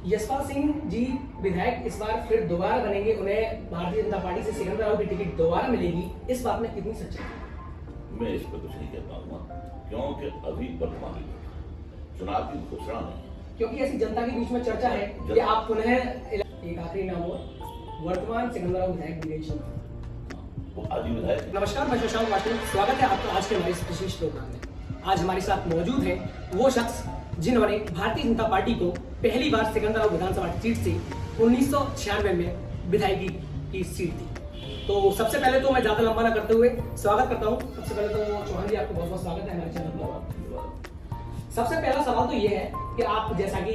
यशपाल सिंह जी विधायक इस बार फिर दोबारा बनेंगे, उन्हें भारतीय जनता पार्टी से सिकंदराव की टिकट दोबारा मिलेगी, इस बात में कितनी सच्चाई है? मैं इस पर कुछ नहीं कह पाऊंगा क्योंकि अभी वर्तमान चुनाव की घोषणा नहीं, क्योंकि ऐसी जनता के बीच में चर्चा है कि आप पुनः एक आखिरी नाम हो वर्तमान सिकंदराव विधायक विजय सिंह वो आदि विधायक। नमस्कार, मैं शशांक पाटिल, स्वागत है आपका आज के हमारे इस विशेष प्रोग्राम में। आज हमारे साथ मौजूद है वो शख्स जिन्होंने भारतीय जनता पार्टी को पहली बार सिकंदराव विधानसभा सीट से 1996 में विधायकी की सीट दी। तो सबसे पहले तो मैं ज्यादा लंबा ना करते हुए स्वागत करता हूं। सबसे पहले तो चौहान जी, आपको बहुत बहुत स्वागत है हमारे चैनल पर। सबसे पहला सवाल तो ये है कि आप जैसा कि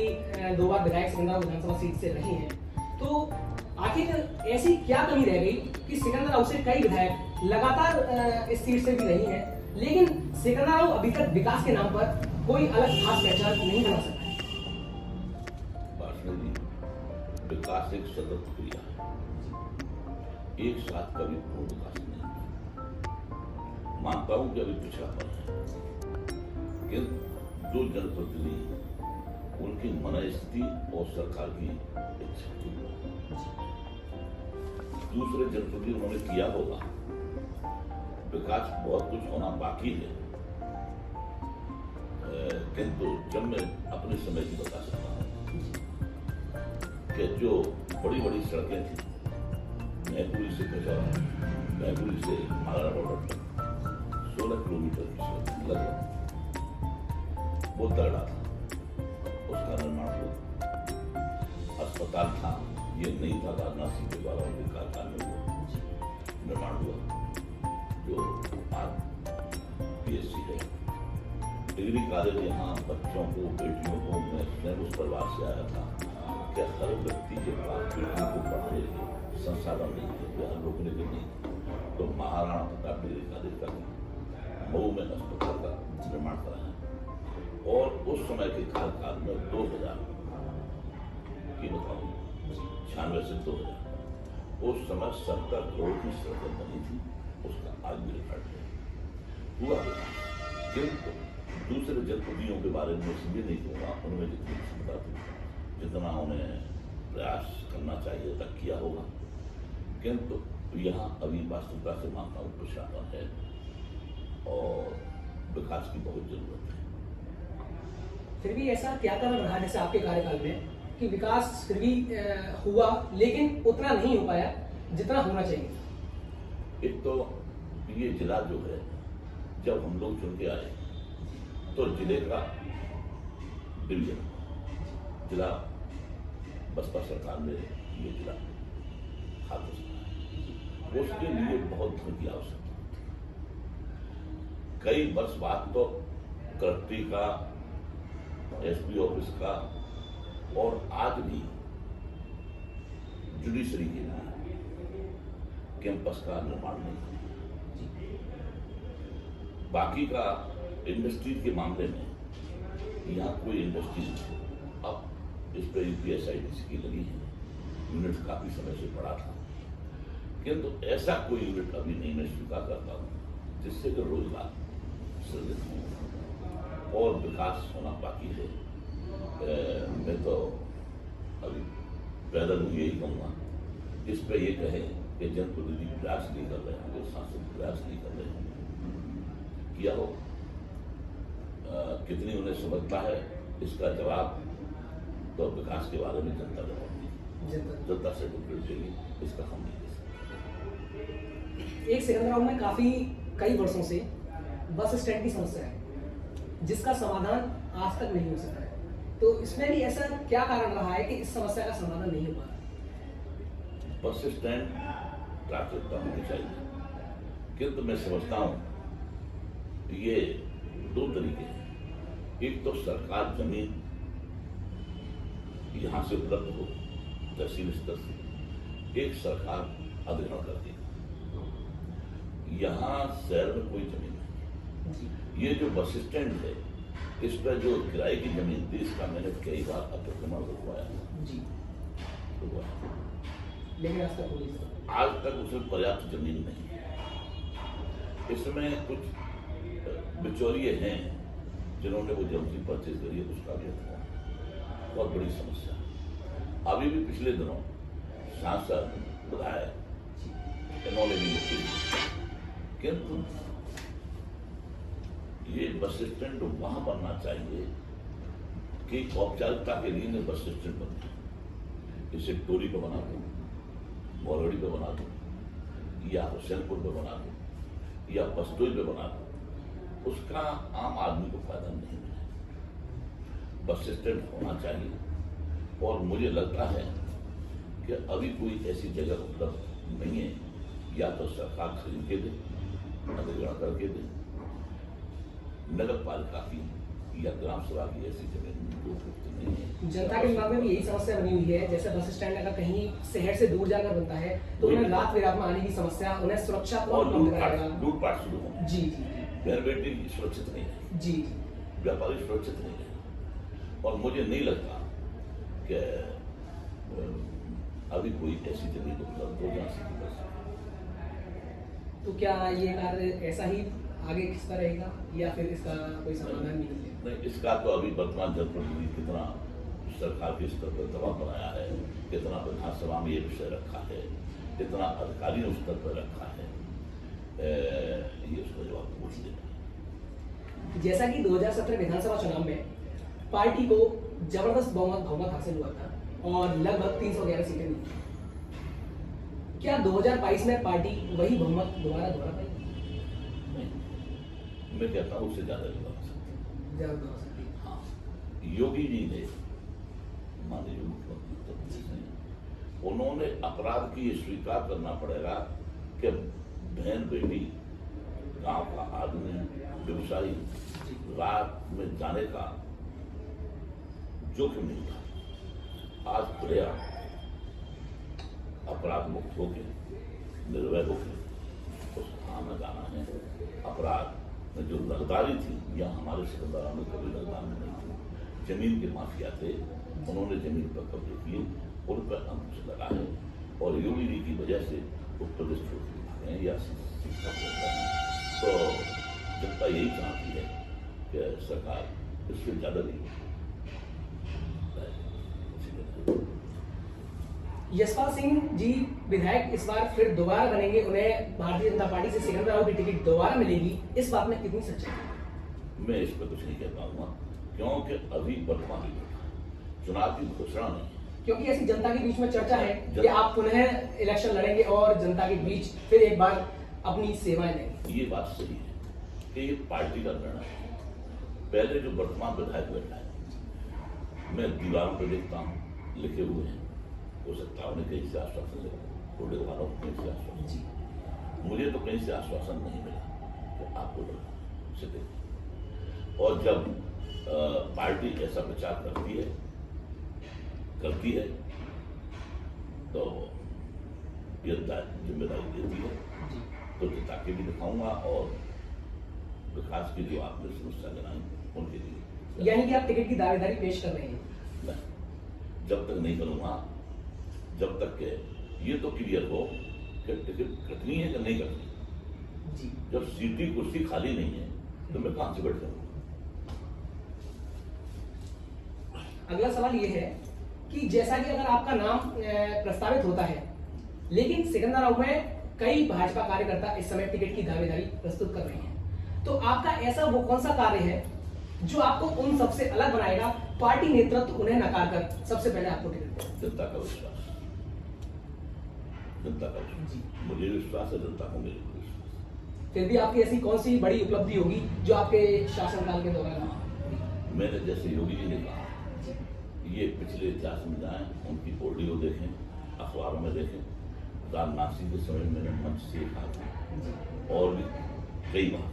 2 बार विधायक सिकंदराव विधानसभा सीट से रही हैं, तो आखिर ऐसी क्या कमी रह गई कि सिकंदराव से कई विधायक लगातार इस सीट से भी रही हैं, लेकिन सिकंदराव अभी तक विकास के नाम पर कोई अलग खास पहचान नहीं बना सकता है? विकास एक सतत क्रिया है, एक साथ कभी पूर्ण विकास नहीं। मानता हूं कि अभी पिछड़ापन है, किंतु जो जनप्रतिनिधि उनकी मनस्थिति और सरकार की इच्छा, दूसरे जनप्रतिनिधि उन्होंने किया होगा। विकास बहुत कुछ होना बाकी है, किंतु जब मैं अपने समय की बता सकता हूँ कि जो बड़ी बड़ी सड़कें थी, मैपुरी से कचौरा, मैपुरी से मालवा बॉर्डर तक 16 किलोमीटर की सड़क लगभग वो तगड़ा था, उसका निर्माण हुआ। अस्पताल था, ये नहीं था, राजनाथ सिंह के द्वारा उनके कार्यकाल में वो निर्माण हुआ, जो आज PSC है। डिग्री कॉलेज यहाँ बच्चों को, बेटियों को, मैं स्वयं उस परिवार से आया था कि हर व्यक्ति के पास बेटियों को पढ़ने के संसाधन नहीं है, यहाँ रोकने के नहीं, तो महाराणा प्रताप डिग्री कॉलेज का मऊ में अस्पताल का निर्माण कराया। और उस समय के कार्यकाल में 2000 की बताऊँ 96 से 2000 उस समय 70 करोड़ की सड़कें बनी थी, उसका आज भी रिकॉर्ड हुआ। किंतु दूसरे जनप्रतिनिधियों के बारे में इसलिए नहीं कहूँगा, उनमें जितनी क्षमता थी, जितना उन्हें प्रयास करना चाहिए तक किया होगा, किंतु यहाँ अभी वास्तविकता से मानता हूँ पिछड़ापन है और विकास की बहुत जरूरत है। फिर भी ऐसा क्या कारण रहा जैसे आपके कार्यकाल में कि विकास फिर भी हुआ, लेकिन उतना नहीं हो पाया जितना होना चाहिए? एक तो ये जिला जो है, जब हम लोग चुन के आए तो जिले का डिवीजन जिला बसपा सरकार में ये जिला खाते, उसके लिए बहुत धन की आवश्यकता होती। कई वर्ष बाद तो कलेक्ट्री का, SP ऑफिस का और आज भी जुडिशरी के लिए कैंपस का निर्माण नहीं। बाकी का इंडस्ट्री के मामले में यहाँ कोई इंडस्ट्री नहीं। अब इस पर UPSIDC की लगी है, यूनिट काफी समय से पड़ा था, किंतु ऐसा कोई यूनिट अभी नहीं मैं स्वीकार करता हूँ जिससे कि रोजगार सृजित हो और विकास होना बाकी है। मैं तो अभी पैदल यही कहूँगा, इस पर यह कहे कि जनप्रतिनिधि प्रयास नहीं कर रहे हैं, सांसद प्रयास नहीं कर रहे हैं, किया हो कितनी उन्हें समझता है, इसका जवाब तो विकास के बारे में जनता देगी, जनता से देगी, इसका हम नहीं दे सकते। एक सिकंदराव में कई वर्षों से बस स्टैंड की समस्या है, जिसका समाधान आज तक नहीं हो सका है, तो इसमें भी ऐसा क्या कारण रहा है कि इस समस्या का समाधान नहीं हो पा रहा? बस स्टैंड प्राथमिकता होनी चाहिए, किंतु मैं समझता हूँ ये 2 तरीके हैं। एक तो सरकार जमीन यहाँ से उपलब्ध हो तहसील स्तर से, एक सरकार अधिग्रहण कर दी। यहाँ शहर में कोई जमीन नहीं। ये जो बस स्टैंड है, इस पर जो किराए की जमीन थी, इसका मैंने कई बार अतिक्रमण रुकवाया, लेकिन आज तक उसमें पर्याप्त जमीन नहीं है। इसमें कुछ बिचौलिए हैं जिन्होंने वो जमीन परचेज करी है, उसका भी बहुत बड़ी समस्या। अभी भी पिछले दिनों सांसद विधायक इन्होंने भी मुक्ति दी, किंतु ये बस स्टैंड वहां बनना चाहिए कि औपचारिकता के लिए बस स्टैंड बनते, इसे टोरी पे बना दो, मोरड़ी पे बना दो, या हुसैनपुर पे बना दो, या बस्तोई पे बना दो, उसका आम आदमी को फायदा नहीं मिलेगा। बस स्टैंड होना चाहिए। और मुझे लगता है कि अभी कोई ऐसी जगह उपलब्ध नहीं है, या तो सरकार खरीद के दे, अधिग्रहण करके दे, नगर पालिका की या ग्राम सभा की ऐसी जगह नहीं है। जनता के दिमाग में भी यही समस्या बनी हुई है, जैसे बस स्टैंड अगर कहीं शहर से दूर जाकर बनता है तो उन्हें रात बिरात में आने की समस्या, उन्हें सुरक्षा और लूटपाट शुरू होगा। जी जी बहन बेटी सुरक्षित नहीं है, जी व्यापारी सुरक्षित नहीं है। और मुझे नहीं लगता कि अभी कोई ऐसी जगह उपलब्ध हो जहाँ से बस। तो क्या ये कार्य ऐसा ही आगे खिंचता रहेगा या फिर इसका कोई समाधान नहीं मिलेगा? नहीं, इसका तो अभी वर्तमान जनप्रतिनिधि कितना सरकार के स्तर पर दबाव बनाया है, कितना विधानसभा में ये विषय रखा है, कितना अधिकारी ने उस स्तर पर रखा है, ये उसका जवाब पूछ देना। जैसा कि 2017 विधानसभा चुनाव में पार्टी को जबरदस्त बहुमत हासिल हुआ था और लगभग 311 सीटें मिली, क्या 2022 में पार्टी वही बहुमत दोबारा पाई? मैं कहता हूँ उससे ज्यादा नहीं बना सकती। हाँ, योगी जी ने, माननीय मुख्यमंत्री उत्तर प्रदेश ने, उन्होंने अपराध की ये स्वीकार करना पड़ेगा कि बहन बेटी, गांव का आदमी, व्यवसायी रात में जाने का जोखिम नहीं था। आज प्रया अपराध मुक्त होके, निर्भय होके उस थाना में जाना है। अपराध में जो रंगदारी थी, या हमारे सिकंदरा में कभी रंगदारी नहीं थी, जमीन के माफिया थे, उन्होंने जमीन पर कब्जे किए, उन पर अंकुश लगा है। और योगी जी की वजह से उत्तर प्रदेश छोड़ के भागे हैं या शिक्षा करते हैं। तो जनता यही चाहती है कि सरकार इससे ज्यादा नहीं। यशपाल सिंह जी विधायक इस बार फिर दोबारा बनेंगे, उन्हें भारतीय जनता पार्टी से सिकंदराबाद की टिकट दोबारा मिलेगी, इस बात में कितनी सच्चाई है? मैं इस पर कुछ नहीं कह पाऊंगा, क्योंकि अभी वर्तमान चुनाव की घोषणा नहीं है। क्योंकि ऐसी जनता के बीच में चर्चा है कि आप पुनः इलेक्शन लड़ेंगे और जनता के बीच फिर एक बार अपनी सेवाएं देंगे। ये बात सही है कि ये पार्टी का निर्णय है। पहले जो वर्तमान विधायक बैठा है, मैं दीवारों पर देखता हूँ लिखे हुए हैं, हो सकता है उन्हें कहीं से आश्वासन मिला, टोले वालों को कहीं से आश्वासन, मुझे तो कहीं से आश्वासन नहीं मिला कि आपको से देंगे। और जब पार्टी ऐसा प्रचार करती है तो ये जिम्मेदारी देती है, तो जनता के भी दिखाऊंगा और विकास की जो आपने समस्या गिनाई उनके लिए। यानी कि आप टिकट की दावेदारी पेश कर रहे हैं? नहीं, जब तक नहीं करूंगा, जब तक के ये तो क्लियर हो कि टिकट कटनी है कि नहीं कटनी जी। जब सीटी कुर्सी खाली नहीं है तो मैं कहां से बैठ जाऊंगा? अगला सवाल ये है कि जैसा कि अगर आपका नाम प्रस्तावित होता है, लेकिन सिकंदराबाद में कई भाजपा कार्यकर्ता इस समय टिकट की दावेदारी प्रस्तुत कर रहे हैं, तो आपका ऐसा वो कौन सा कार्य है जो आपको उन सबसे अलग बनाएगा? पार्टी नेतृत्व उन्हें नकार कर सबसे पहले आपको टिकट देगा। जनता का विश्वास, जनता का विश्वास, मुझे विश्वास है, जनता को मेरे को विश्वास। फिर भी आपकी ऐसी कौन सी बड़ी उपलब्धि होगी जो आपके शासनकाल के दौरान? मैंने जैसे योगी जी ने कहा, ये पिछले इतिहास में जाएं, उनकी ऑडियो देखें, अखबारों में देखें, राजनाथ सिंह के समय मैंने मंच से कहा था और भी कई बार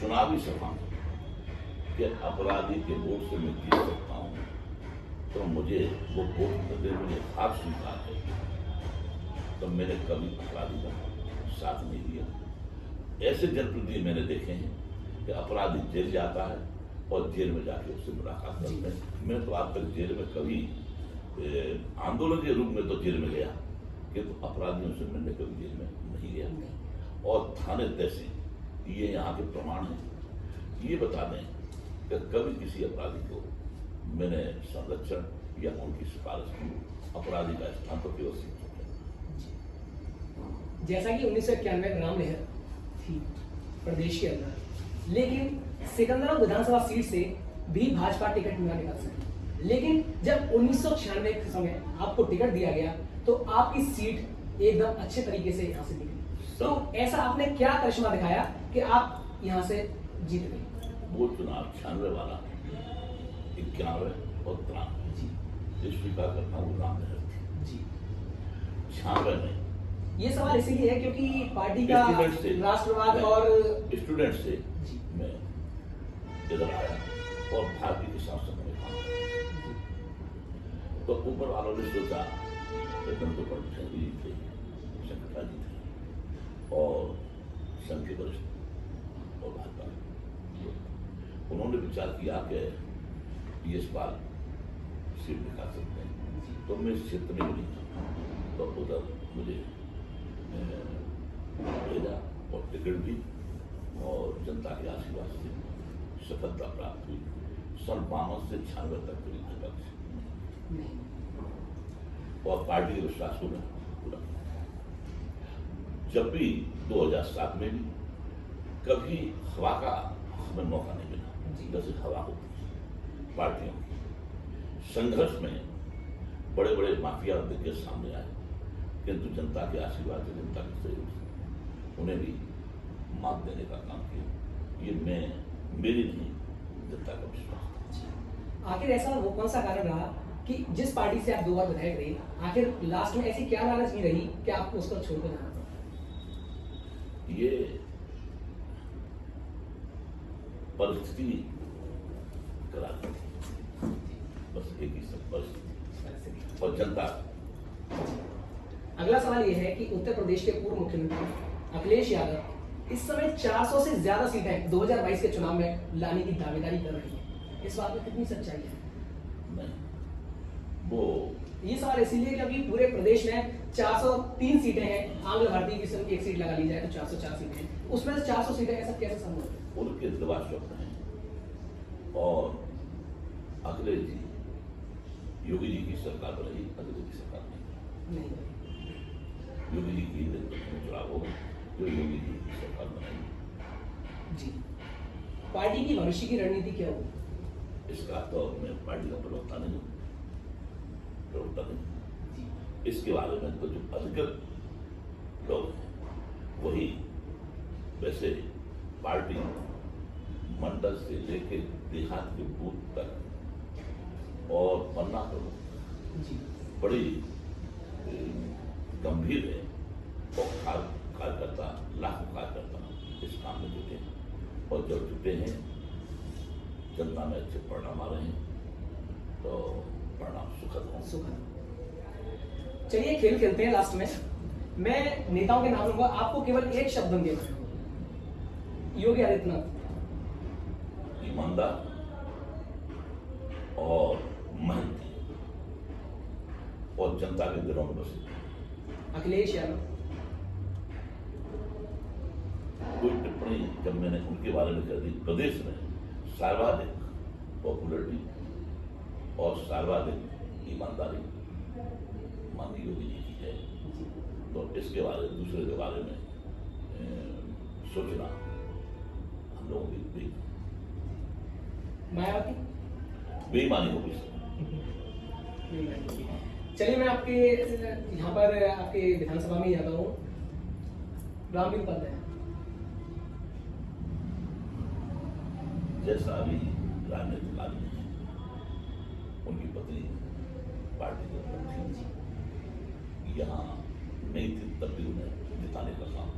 चुनावी सभा में कि अपराधी के वोट से मैं जीत सकता हूँ, तो मुझे वो वोट देते मुझे हार स्वीकार है, तो मैंने कभी अपराधी का साथ नहीं दिया। ऐसे जनप्रतिनिधि मैंने देखे हैं कि अपराधी जेल जाता है और जेल में जाके उससे मुलाकात करते हैं। मैं तो आज तक जेल में कभी आंदोलन के रूप में तो जेल में गया, किंतु अपराधियों से मैंने कभी जेल में नहीं गया। और थाने तहसील ये यहाँ के प्रमाण हैं, ये बता दें कि कभी किसी अपराधी को मैंने संरक्षण या उनकी सिफारिश की अपराधी का स्थान पर केवल सीट हो गया। जैसा कि 1991 में राम लहर थी प्रदेश के अंदर, लेकिन सिकंदरा विधानसभा सीट से भी भाजपा टिकट न निकाल सकी। लेकिन जब 1996 के समय आपको टिकट दिया गया तो आपकी सीट एकदम अच्छे तरीके से यहाँ से निकली। तो ऐसा आपने क्या करिश्मा दिखाया कि आप यहाँ से जीत गए? वो चुनाव 96 वाला 91 और 93 ये स्वीकार करता हूँ राम लहर थी जी। 96 में ये सवाल इसीलिए है क्योंकि पार्टी का स्टूडेंट से राष्ट्रवाद और स्टूडेंट से जी। मैं इधर आया और भारतीय किसान संघ में काम किया। तो ऊपर वालों ने सोचा तो परमिशन जी थे, शंकरदा जी थे और संघ के वरिष्ठ और भाजपा, उन्होंने विचार किया कि ये इस बार सीट निकाल सकते हैं। तो मैं इस क्षेत्र में नहीं था, तो उधर मुझे भेजा और टिकट भी और जनता के आशीर्वाद से सफलता प्राप्त हुई। सन 52 से 96 तक पूरी भाजपा की और पार्टी के विश्वास को मैं पूरा किया। जब भी 2007 में भी कभी हवा का हमें मौका नहीं मिला, जैसे हवा होती है पार्टियों की। संघर्ष में बड़े बड़े माफिया दिग्गज सामने आए, किंतु जनता के आशीर्वाद से, जनता के सहयोग से उन्हें भी मात देने का काम किया। ये मैं मेरी नहीं, जनता का विश्वास था। आखिर ऐसा वो कौन सा कारण रहा कि जिस पार्टी से आप 2 बार विधायक रहे, आखिर लास्ट में ऐसी क्या लालच नहीं रही कि आपको उसको छोड़कर जाना पड़ा? ये परिस्थिति करा दी थी, बस एक ही सब परिस्थिति और जनता। अगला सवाल यह है कि उत्तर प्रदेश के पूर्व मुख्यमंत्री अखिलेश यादव इस समय 400 से ज्यादा सीटें 2022 के चुनाव में लाने की दावेदारी कर रही है। इस बात में कितनी सच्चाई है? नहीं, वो ये सवाल इसीलिए क्योंकि पूरे प्रदेश में 403 सीटें हैं, आंग्ल भारतीय की सिर्फ एक सीट लगा ली जाए तो 404 सीटें हैं, उसमें से 400 सीटें, ऐसा कैसे संभव है? उनके दबा स्वप्न हैं और अखिलेश जी योगी जी की सरकार बनी, अखिलेश की सरकार नहीं। योगी जी की नेतृत्व में चुनाव होगा, जो योगी जी की सरकार बनाएगी जी। पार्टी की भविष्य की रणनीति क्या होगी? इसका तो मैं पार्टी का प्रवक्ता नहीं। इसके बारे में तो जो अधिकृत लोग हैं वही, वैसे पार्टी मंडल से लेकर देहात के बूथ तक और पन्ना प्रमुख बड़ी गंभीर है और कार्यकर्ता, लाखों कार्यकर्ता इस काम में जुटे हैं और जब जुटे हैं जनता में अच्छे परिणाम आ रहे हैं तो परिणाम सुखद हों। चलिए खेल खेलते हैं। लास्ट में मैं नेताओं के नाम लूंगा, आपको केवल एक शब्द दूंगा। योगी आदित्यनाथ ईमानदार और मेहनती और जनता के दिलों में बसे। अखिलेश यादव कोई टिप्पणी जब मैंने उनके बारे में कर दी, प्रदेश में सर्वाधिक पॉपुलरिटी और सर्वाधिक ईमानदारी माननीय योगी जी की है, तो इसके बारे में दूसरे के बारे में सोचना हम लोगों की मायावती बेईमानी होगी। चलिए मैं आपके यहाँ पर आपके विधानसभा में जाता हूँ। रामवीर उपाध्याय जैसा अभी राजनीति लाली है, उनकी पत्नी पार्टी के अंदर थी, यहाँ नहीं थी, तब भी उन्हें जिताने का काम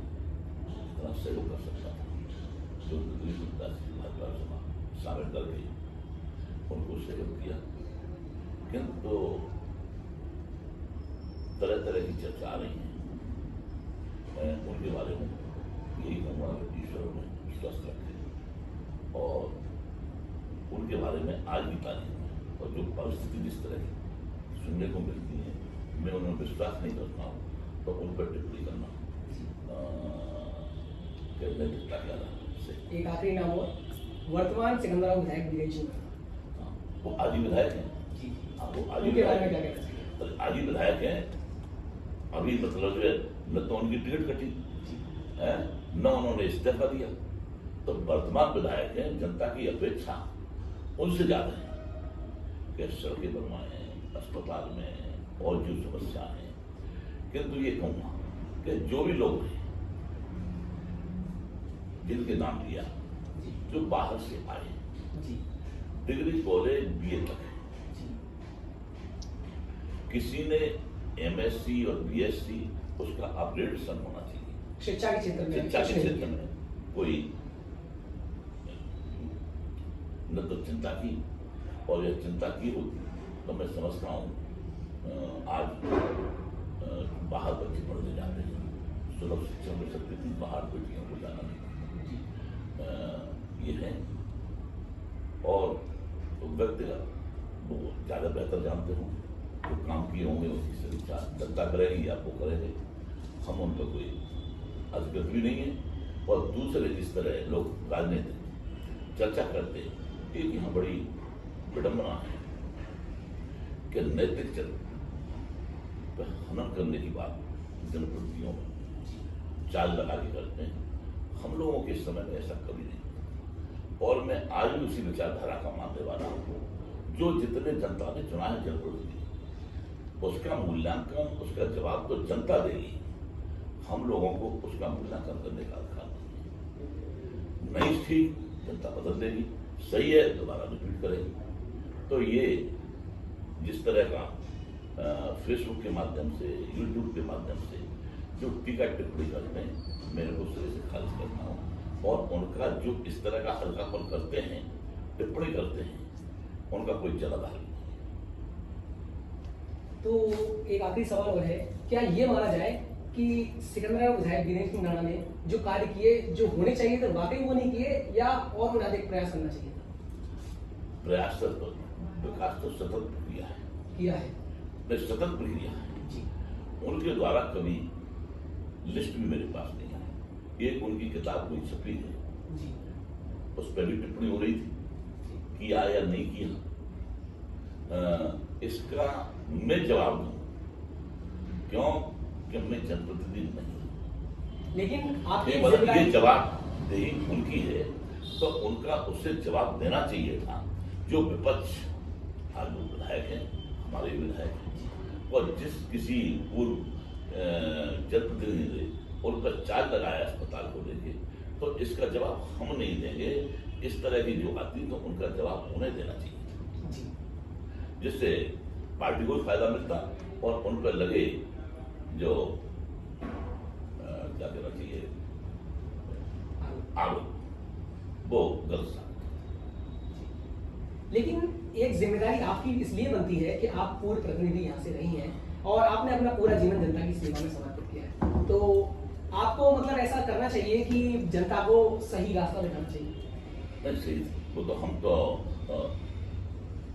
इतना सहयोग कर सकता था, जो भाजपा सभा शामिल करके उनको सहयोग किया। किंतु तरह तरह की चर्चा आ रही है, मैं उनके बारे में यही कहूँगा कि ईश्वर में स्वस्थ रखे और उनके बारे में आज भी तारीख में और जो परिस्थिति जिस तरह की सुनने को मिलती है, मैं उन्हें विश्वास नहीं करता हूँ, तो उन पर टिप्पणी करना नैतिकता के आधार से। एक आखिरी नाम हो, वर्तमान सिकंदरा विधायक विजय जी, वो आज ही विधायक हैं। जी हाँ, वो आज ही उनके बारे में विधायक क्या कहना चाहिए? हैं। आज ही विधायक हैं। अभी मतलब जो है न तो उनकी टिकट कटी है, न उन्होंने इस्तीफा दिया। तो वर्तमान विधायक हैं, जनता की अपेक्षा उनसे ज्यादा है कि सड़कें बनवाए, अस्पताल में और जो समस्या है। किंतु ये कहूंगा कि जो भी लोग हैं जिनके नाम लिया, जो बाहर से आए, जी डिग्री कॉलेज बीए तक है, जी किसी ने एमएससी और बीएससी, उसका अपग्रेडेशन होना चाहिए। शिक्षा के क्षेत्र में शिक्षा के क्षेत्र में कोई न तो चिंता की, और यह चिंता की होती तो मैं समझता हूँ आज बाहर बच्चे पढ़ने जाते हैं, सुलभ शिक्षा मिल सकती थी, बाहर बेटियों को जाना नहीं। ये है। और तो व्यक्तिगत वो ज़्यादा बेहतर जानते हों, जो काम किए होंगे उसकी समीक्षा जनता करेगी या वो करेंगे। हम उन पर कोई अधिकृत भी नहीं है। और दूसरे जिस तरह लोग राजनीतिक चर्चा करते हैं, एक यहाँ बड़ी विडंबना है कि नैतिक चरित्र पर हनन करने की बात जनप्रतिनिधियों में चाल लगा के करते हैं। हम लोगों के समय में ऐसा कभी नहीं। और मैं आज भी उसी विचारधारा का मानने वाला हूँ। जो जितने जनता ने चुना है जनप्रतिनिधि, उसका मूल्यांकन, उसका जवाब तो जनता देगी। हम लोगों को उसका मूल्यांकन करने का अधिकार नहीं। नहीं ठीक, जनता बदल देगी। सही है, दोबारा रिपीट करेगी। तो ये जिस तरह का फेसबुक के माध्यम से, यूट्यूब के माध्यम से जो टीका टिप्पणी करते हैं, मेरे को सिरे से खारिज करना हो। और उनका जो इस तरह का हल्कापन करते हैं, टिप्पणी करते हैं, उनका कोई जनाधार नहीं। तो एक आखिरी सवाल और है, क्या ये माना जाए कि सिकंदराबाद विधायक दिनेश सिंह राणा ने जो कार्य किए, जो होने चाहिए थे, वाकई वो नहीं किए, या और उन्हें अधिक प्रयास करना चाहिए था? प्रयास तो विकास तो सतत प्रक्रिया है, किया है सतत प्रक्रिया है। जी उनके द्वारा कभी लिस्ट भी मेरे पास नहीं है। एक उनकी किताब कोई छपी है, जी उस पर भी टिप्पणी हो रही थी, किया या नहीं किया। इसका मैं जवाब दूं, क्यों कि मैं जनप्रतिनिधि नहीं। लेकिन आप ये मतलब ये जवाबदेही उनकी है, तो उनका उससे जवाब देना चाहिए था। जो विपक्ष, आज वो विधायक हैं, हमारे विधायक हैं, और जिस किसी पूर्व जनप्रतिनिधि ने उन पर चार्ज लगाया अस्पताल को लेके, तो इसका जवाब हम नहीं देंगे। इस तरह की जो आती तो उनका जवाब उन्हें देना चाहिए, जी जिससे पार्टी को फायदा मिलता और उन पर लगे जो क्या कहना चाहिए आरोप, वो गलत साबित। लेकिन एक जिम्मेदारी आपकी इसलिए बनती है कि आप पूर्व प्रतिनिधि यहाँ से रही हैं और आपने अपना पूरा जीवन जनता की सेवा में समर्पित किया है। तो आपको मतलब ऐसा करना चाहिए कि जनता को सही रास्ता दिखाना चाहिए। सही, वो तो हम तो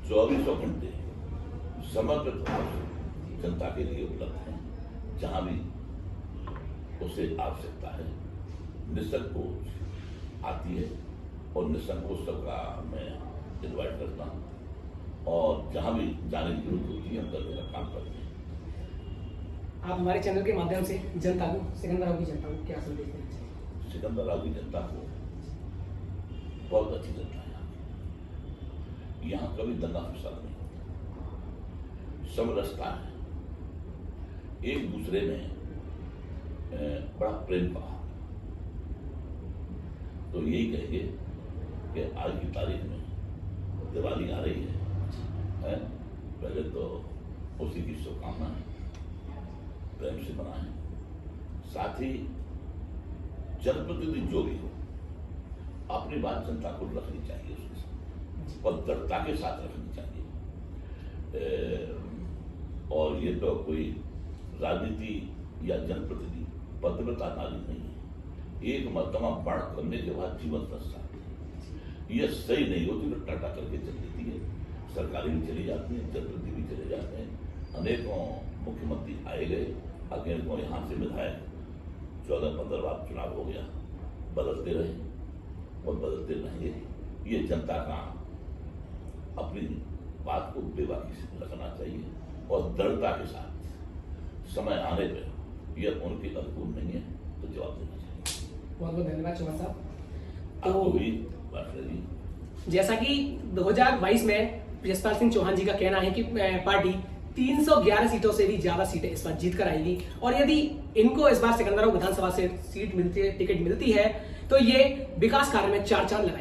24 घंटे समर्पित जनता के लिए उपलब्ध हैं। जहाँ भी उसे आवश्यकता है, निसंकोच आती है, और निसंकोच सबका मैं इन्वाइट करता हूँ। और जहाँ भी जाने की जरूरत होती है, हम करने का काम करते हैं। आप हमारे चैनल के माध्यम से जनता को, सिकंदराबाद की जनता को क्या संदेश देना चाहिए? सिकंदराबाद की जनता को, बहुत अच्छी जनता है यहाँ कभी दंगा फसाद नहीं होता, समरसता है, एक दूसरे में बड़ा प्रेम का। तो यही कहेंगे कि आज की तारीख में दिवाली आ रही है? पहले तो उसी की शुभकामनाएं प्रेम से मनाएं। साथ ही जनप्रतिनिधि जो भी हो, अपनी बात जनता को रखनी चाहिए, उसके साथ और दृढ़ता के साथ रखनी चाहिए। और ये तो कोई राजनीति या जनप्रतिनिधि पत्रता नारी नहीं है। एक मर्तबा बाढ़ करने के बाद जीवन दर्शाती, यह सही नहीं होती तो टाटा करके चल देती है। सरकारी भी चली जाती है, जनप्रतिनिधि भी चले जाते हैं। अनेकों मुख्यमंत्री आए गए, अनेकों यहाँ से विधायक 14-15 बार चुनाव हो गया, बदलते रहे और बदलते रहेंगे। ये जनता का अपनी बात को बेबाकी से रखना चाहिए और दृढ़ता के साथ समय आने पर यह उनके अनुकूल नहीं है तो जवाब देना चाहिए। बहुत बहुत धन्यवाद चौहान साहब। आपको भी बात करिए। जैसा कि 2022 में यशपाल सिंह चौहान जी का कहना है कि पार्टी 311 सीटों से भी ज्यादा सीटें इस बार जीत कर आएगी और यदि इनको इस बार सिकंदराबाद विधानसभा से सीट मिलती है, टिकट मिलती है तो ये विकास कार्य में चार चांद लगाएंगे।